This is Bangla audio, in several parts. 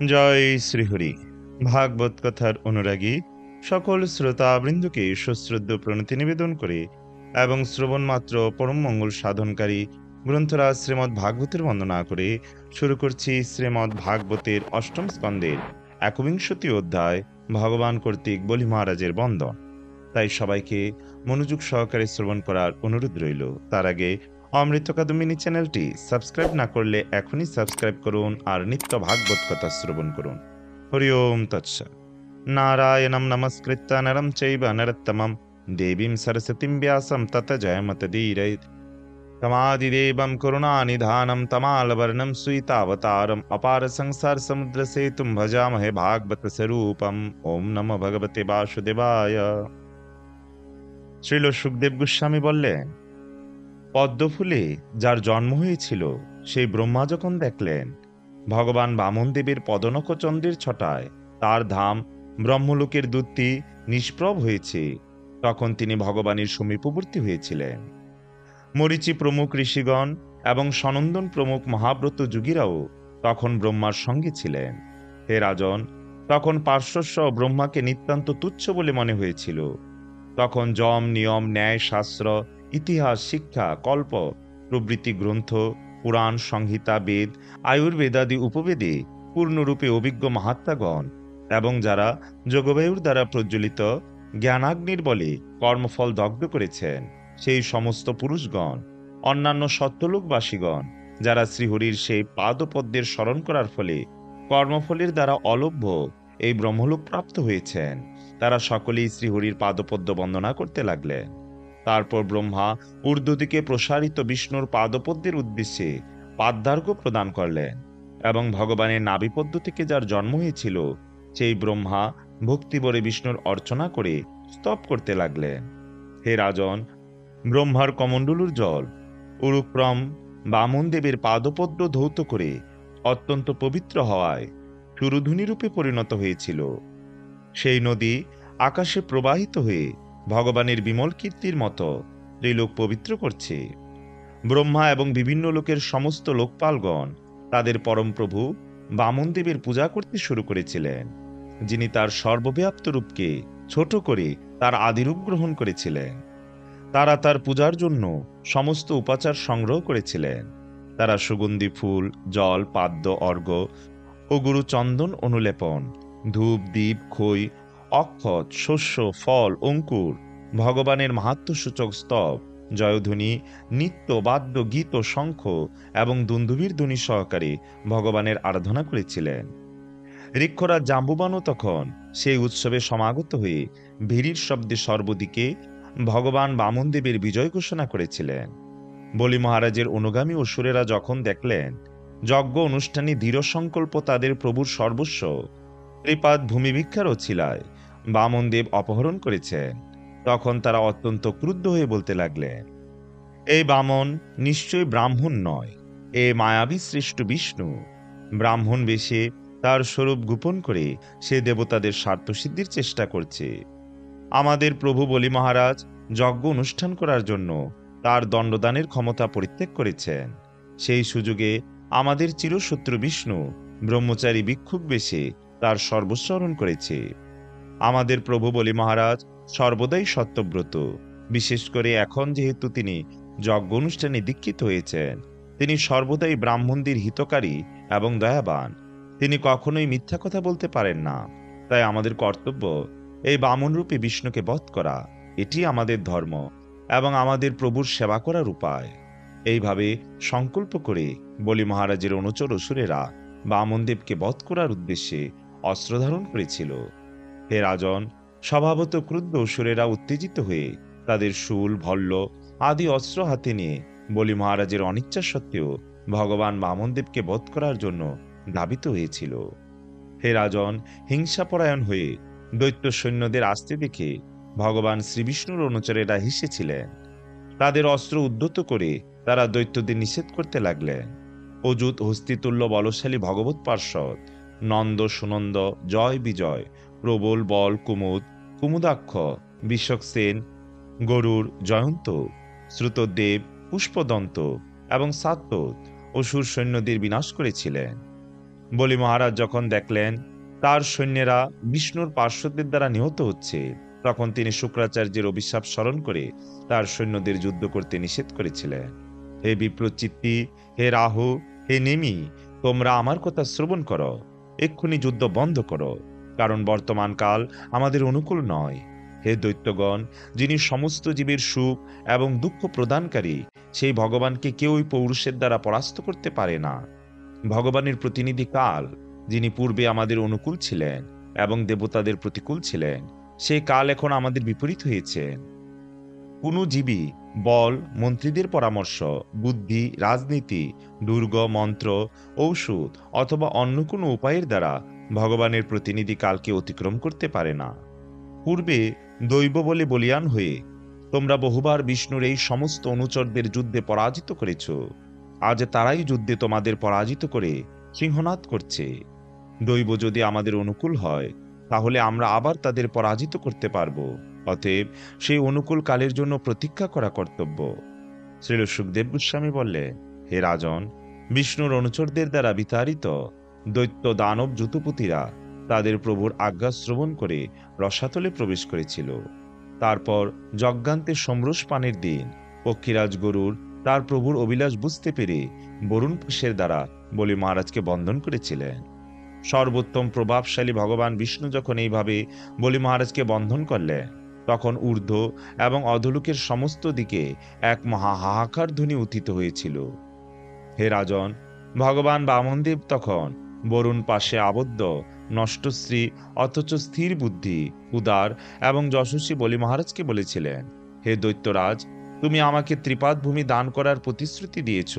জয় শ্রীহরি। ভাগবত কথার অনুরাগী সকল শ্রোতাবৃন্দকে সশ্রদ্ধ প্রণতি নিবেদন করে এবং শ্রবণ মাত্র পরম মঙ্গল সাধনকারী গ্রন্থরাজ শ্রীমদ্ ভাগবতের বন্দনা করে শুরু করছি শ্রীমদ্ ভাগবতের অষ্টম স্কন্ধের ১বিংশতি অধ্যায় ভগবান কর্তৃক বলি মহারাজের বন্দন। তাই সবাইকে মনোযোগ সহকারে শ্রবণ করার অনুরোধ রইল। তার আগে অমৃত কাদম্বিনী চ্যানেলটি সাবস্ক্রাইব না করলে এখনই সাবস্ক্রাইব করুন আর নিত্য ভাগবত কথা শ্রবণ করুন। হরি ওম তৎসৎ। নারায়ণম নমস্কৃত্য নরম চৈব নরোত্তমম দেবীম সরস্বতীম ব্যাসম তত জয়মতদীরৈত তমাদিদেবম করুণানিধানম তমালবর্ণম সুইতাবতারম অপার সংসার সমুদ্র সেতুম ভজামহে ভাগবত স্বরূপম। ওম নমো ভগবতে বাসুদেবায়। শ্রীল সুখদেব গোস্বামী বললেন, পদ্মফুলে যার জন্ম হয়েছিল সেই ব্রহ্মা যখন দেখলেন ভগবান বামন দেবের পদনখচন্দ্রের ছটায় তার ধাম ব্রহ্মলোকের দূতটি নিষ্প্রভ হয়েছে, তখন তিনি ভগবানের সমীপবর্তী হয়েছিলেন। মরীচি প্রমুখ ঋষিগণ এবং সনন্দন প্রমুখ মহাব্রত যোগীরাও তখন ব্রহ্মার সঙ্গে ছিলেন। হে রাজন, তখন পার্শ্বস্ব ব্রহ্মাকে নিতান্ত তুচ্ছ বলে মনে হয়েছিল। তখন যম, নিয়ম, ন্যায়, শাস্ত্র, ইতিহাস, শিক্ষা, কল্প প্রভৃতি গ্রন্থ, পুরাণ, সংহিতা, বেদ, আয়ুর্বেদাদি উপবেদে পূর্ণরূপে অভিজ্ঞ মহাত্মাগণ এবং যারা যোগবায়ুর দ্বারা প্রজ্বলিত জ্ঞানাগ্নির বলে কর্মফল দগ্ধ করেছেন সেই সমস্ত পুরুষগণ, অন্যান্য সত্যলোকবাসীগণ যারা শ্রীহরির সেই পাদপদ্মের স্মরণ করার ফলে কর্মফলের দ্বারা অলভ্য এই ব্রহ্মলোক প্রাপ্ত হয়েছেন, তারা সকলেই শ্রীহরির পাদপদ্ম বন্দনা করতে লাগলেন। তারপর ব্রহ্মা ঊর্ধ্বদিকে প্রসারিত বিষ্ণুর পাদপদ্মের উদ্দেশ্যে পাদ্যার্ঘ্য প্রদান করলেন এবং ভগবানের নাভিপদ্ম থেকে যার জন্ম হয়েছিল সেই ব্রহ্মা ভক্তিবরে বিষ্ণুর অর্চনা করে স্তব করতে লাগলেন। হে রাজন, ব্রহ্মার কমণ্ডলুর জল উরুক্রম বামন দেবের পাদপদ্ম ধৌত করে অত্যন্ত পবিত্র হওয়ায় সুরধুনিরূপে পরিণত হয়েছিল। সেই নদী আকাশে প্রবাহিত হয়ে ভগবানের বিমল কীর্তির মতো ত্রিলোক পবিত্র করছে। ব্রহ্মা এবং বিভিন্ন লোকের সমস্ত লোকপালগণ তাদের পরম প্রভু বামন দেবের পূজা করতে শুরু করেছিলেন, যিনি তার সর্বব্যাপ্ত রূপকে ছোট করে তার আদিরূপ গ্রহণ করেছিলেন। তারা তার পূজার জন্য সমস্ত উপাচার সংগ্রহ করেছিলেন। তারা সুগন্ধি ফুল, জল, পাদ্য, অর্ঘ্য ও গুরু চন্দন অনুলেপন, ধূপ, দীপ, খই, অক্ষত, শস্য, ফল, অঙ্কুর, ভগবানের মাহাত্ম্যসূচক স্তব, জয়ধ্বনি, নিত্য, বাদ্য, গীত, শঙ্খ এবং দুন্দুভীর ধ্বনি সহকারে ভগবানের আরাধনা করেছিলেন। ঋক্ষরাজ জাম্বুবানও তখন সেই উৎসবে সমাগত হয়ে ভিড়ির শব্দে সর্বদিকে ভগবান বামন দেবের বিজয় ঘোষণা করেছিলেন। বলি মহারাজের অনুগামী অসুরেরা যখন দেখলেন যজ্ঞ অনুষ্ঠানে দৃঢ় সংকল্প তাদের প্রভুর সর্বস্ব ত্রিপাদ ভূমি ভিক্ষার ওছিলায় বামন দেব অপহরণ করেছেন, তখন তারা অত্যন্ত ক্রুদ্ধ হয়ে বলতে লাগলেন, এই বামন নিশ্চয় ব্রাহ্মণ নয়, এ মায়াবী সৃষ্ট বিষ্ণু। ব্রাহ্মণ বেশে তার স্বরূপ গোপন করে সে দেবতাদের স্বার্থসিদ্ধির চেষ্টা করছে। আমাদের প্রভু বলি মহারাজ যজ্ঞ অনুষ্ঠান করার জন্য তার দণ্ডদানের ক্ষমতা পরিত্যাগ করেছেন। সেই সুযোগে আমাদের চিরশত্রু বিষ্ণু ব্রহ্মচারী ভিক্ষুক বেশে তার সর্বস্মরণ করেছে। আমাদের প্রভু বলি মহারাজ সর্বদাই সত্যব্রত, বিশেষ করে এখন যেহেতু তিনি যজ্ঞ অনুষ্ঠানে দীক্ষিত হয়েছেন, তিনি সর্বদাই ব্রাহ্মণদের হিতকারী এবং দয়াবান। তিনি কখনোই মিথ্যা কথা বলতে পারেন না। তাই আমাদের কর্তব্য এই বামনরূপী বিষ্ণুকে বধ করা, এটি আমাদের ধর্ম এবং আমাদের প্রভুর সেবা করার উপায়। এইভাবে সংকল্প করে বলি মহারাজের অনুচর অসুরেরা বামনদেবকে বধ করার উদ্দেশ্যে অস্ত্র ধারণ করেছিল। হে রাজন, স্বভাবত ক্রুদ্ধ অসুরেরা উত্তেজিত হয়ে তাদের শূল, ভল্ল আদি অস্ত্র হাতে নিয়ে বলি মহারাজের অনিচ্ছা সত্ত্বেও ভগবান বামনদেবকে বধ করার জন্য ধাবিত হয়েছিল। হে রাজন, হিংসাপরায়ণ হয়ে দৈত্য সৈন্যদের আসতে দেখে ভগবান শ্রীবিষ্ণুর অনুচরেরা হেসেছিলেন। তাদের অস্ত্র উদ্ধত করে তারা দৈত্যদের নিষেধ করতে লাগলেন। অযুত হস্তিতুল্য বলশালী ভগবৎ পার্ষদ নন্দ, সুনন্দ, জয় বিজয়, প্রবল বল, কুমুদ, কুমুদাক্ষ, বিশ্বকসেন, গরুর, জয়ন্ত, শ্রুতদেব, পুষ্পদন্ত এবং সাত্যত অসুর সৈন্যদের বিনাশ করেছিলেন। বলি মহারাজ যখন দেখলেন তার সৈন্যেরা বিষ্ণুর পার্শ্বদের দ্বারা নিহত হচ্ছে, তখন তিনি শুক্রাচার্যের অভিশাপ স্মরণ করে তার সৈন্যদের যুদ্ধ করতে নিষেধ করেছিলেন। হে বিপ্রচিত্তি, হে রাহু, হে নেমি, তোমরা আমার কথা শ্রবণ করো, এক্ষুনি যুদ্ধ বন্ধ করো, কারণ বর্তমান কাল আমাদের অনুকূল নয়। হে দৈত্যগণ, যিনি সমস্ত জীবের সুখ এবং দুঃখ প্রদানকারী, সেই ভগবানকে কেউই পৌরুষের দ্বারা পরাস্ত করতে পারে না। ভগবানের প্রতিনিধি কাল, যিনি পূর্বে আমাদের অনুকূল ছিলেন এবং দেবতাদের প্রতিকূল ছিলেন, সেই কাল এখন আমাদের বিপরীত হয়েছেন। কোনো জীবী বল, মন্ত্রীদের পরামর্শ, বুদ্ধি, রাজনীতি, দুর্গ, মন্ত্র, ঔষধ অথবা অন্য কোনো উপায়ের দ্বারা ভগবানের প্রতিনিধি কালকে অতিক্রম করতে পারে না। পূর্বে দৈব বলে বলিয়ান হয়ে তোমরা বহুবার বিষ্ণুর এই সমস্ত অনুচরদের যুদ্ধে পরাজিত করেছ। আজ তারাই যুদ্ধে তোমাদের পরাজিত করে সিংহনাদ করছে। দৈব যদি আমাদের অনুকূল হয়, তাহলে আমরা আবার তাদের পরাজিত করতে পারব। অতএব সেই অনুকূল কালের জন্য প্রতীক্ষা করা কর্তব্য। শ্রীল সুখদেব গোস্বামী বললেন, হে রাজন, বিষ্ণুর অনুচরদের দ্বারা বিতাড়িত দৈত্য দানব যুতপতিরা তাদের প্রভুর আজ্ঞা শ্রবণ করে রসাতলে প্রবেশ করেছিল। তারপর যজ্ঞান্তে সমরস পানের দিন পক্ষীরাজ গরুর তার প্রভুর অভিলাষ বুঝতে পেরে বরুণ পুষের দ্বারা বলি মহারাজকে বন্ধন করেছিলেন। সর্বোত্তম প্রভাবশালী ভগবান বিষ্ণু যখন এইভাবে বলি মহারাজকে বন্ধন করলেন, তখন ঊর্ধ্ব এবং অধোলোকের সমস্ত দিকে এক মহা হাহাকার ধ্বনি উত্থিত হয়েছিল। হে রাজন, ভগবান বামনদেব তখন বরুণ পাশে আবদ্ধ নষ্টশ্রী অথচ স্থির বুদ্ধি, উদার এবং যশস্বী বলি মহারাজকে বলেছিলেন, হে দৈত্যরাজ, তুমি আমাকে ত্রিপাদ ভূমি দান করার প্রতিশ্রুতি দিয়েছ,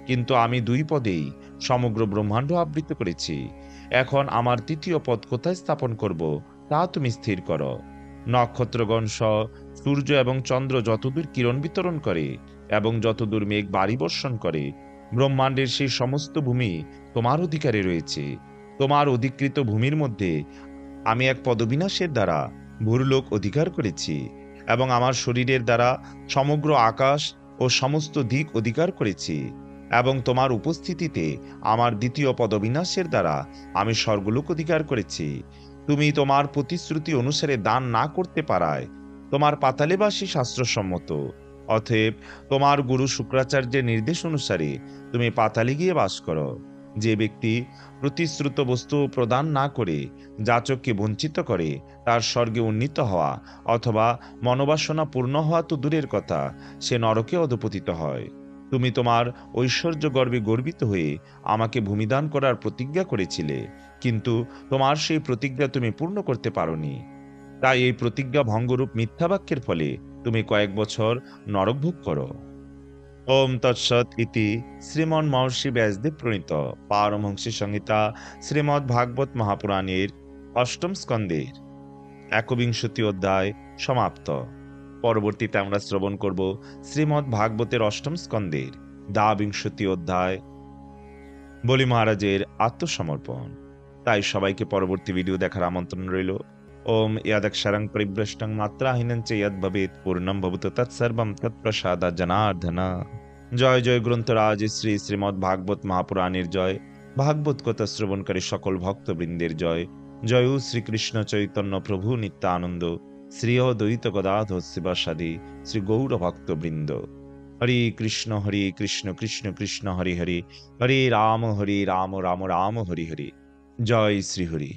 কিন্তু আমি 2 পদেই সমগ্র ব্রহ্মাণ্ড আবৃত করেছি। এখন আমার 3য় পদ কোথায় স্থাপন করব তা তুমি স্থির করো। নক্ষত্রগণ সহ সূর্য এবং চন্দ্র যতদূর কিরণ বিতরণ করে এবং যতদূর মেঘ বাড়ি বর্ষণ করে, ব্রহ্মাণ্ডের সেই সমস্ত ভূমি তোমার অধিকারে রয়েছে। তোমার অধিকৃত ভূমির মধ্যে আমি এক পদবিনাশের দ্বারা ভূরলোক অধিকার করেছি এবং আমার শরীরের দ্বারা সমগ্র আকাশ ও সমস্ত দিক অধিকার করেছি, এবং তোমার উপস্থিতিতে আমার 2য় পদবিনাশের দ্বারা আমি স্বর্গলোক অধিকার করেছি। তুমি তোমার প্রতিশ্রুতি অনুসারে দান না করতে পারায় তোমার পাতালেবাসী শাস্ত্রসম্মত। অতএব তোমার গুরু শুক্রাচার্যের নির্দেশ অনুসারে তুমি পাতালে গিয়ে বাস করো। যে ব্যক্তি প্রতিশ্রুত বস্তু প্রদান না করে যাচককে বঞ্চিত করে, তার স্বর্গে উন্নীত হওয়া অথবা মনোবাসনা পূর্ণ হওয়া তো দূরের কথা, সে নরকে অধপতিত হয়। তুমি তোমার ঐশ্বর্য গর্বে গর্বিত হয়ে আমাকে ভূমিদান করার প্রতিজ্ঞা করেছিলে, কিন্তু তোমার সেই প্রতিজ্ঞা তুমি পূর্ণ করতে পারোনি। তাই এই প্রতিজ্ঞা ভঙ্গরূপ মিথ্যা বাক্যের ফলে তুমি কয়েক বছর নরক ভোগ করো। ওম তৎসৎ ইতি শ্রীমন মহর্ষি ব্যাসদেব প্রণীত পারমহংসী সংহিতা শ্রীমদ্ ভাগবত মহাপুরাণের 8ম স্কন্ধের 21 অধ্যায় সমাপ্ত। পরবর্তীতে আমরা শ্রবণ করব শ্রীমদ্ ভাগবতের 8ম স্কন্ধের 22 অধ্যায়, বলি মহারাজের আত্মসমর্পণ। তাই সবাইকে পরবর্তী ভিডিও দেখার আমন্ত্রণ রইল। ওম ইয়াদক্ষরং পরিভ্রষ্টং মাত্রাহীনং চ ইয়দ্ ভবেৎ পূর্ণং ভবতু তৎসর্বং তৎপ্রসাদাৎ জনার্দন। জয় জয় গ্রন্থরাজ শ্রী শ্রীমদ্ ভাগবত মহাপুরাণের জয়। ভাগবত কথা শ্রবণকারী সকল ভক্তবৃন্দের জয়। জয় শ্রীকৃষ্ণ চৈতন্য প্রভু নিত্যানন্দ, শ্রী অদ্বৈত গদাধর শিবাসাদি শ্রী গৌর ভক্তবৃন্দ। হরে কৃষ্ণ কৃষ্ণ কৃষ্ণ হরে হরে, হরে রাম রাম রাম হরে হরে। জয় শ্রী হরি।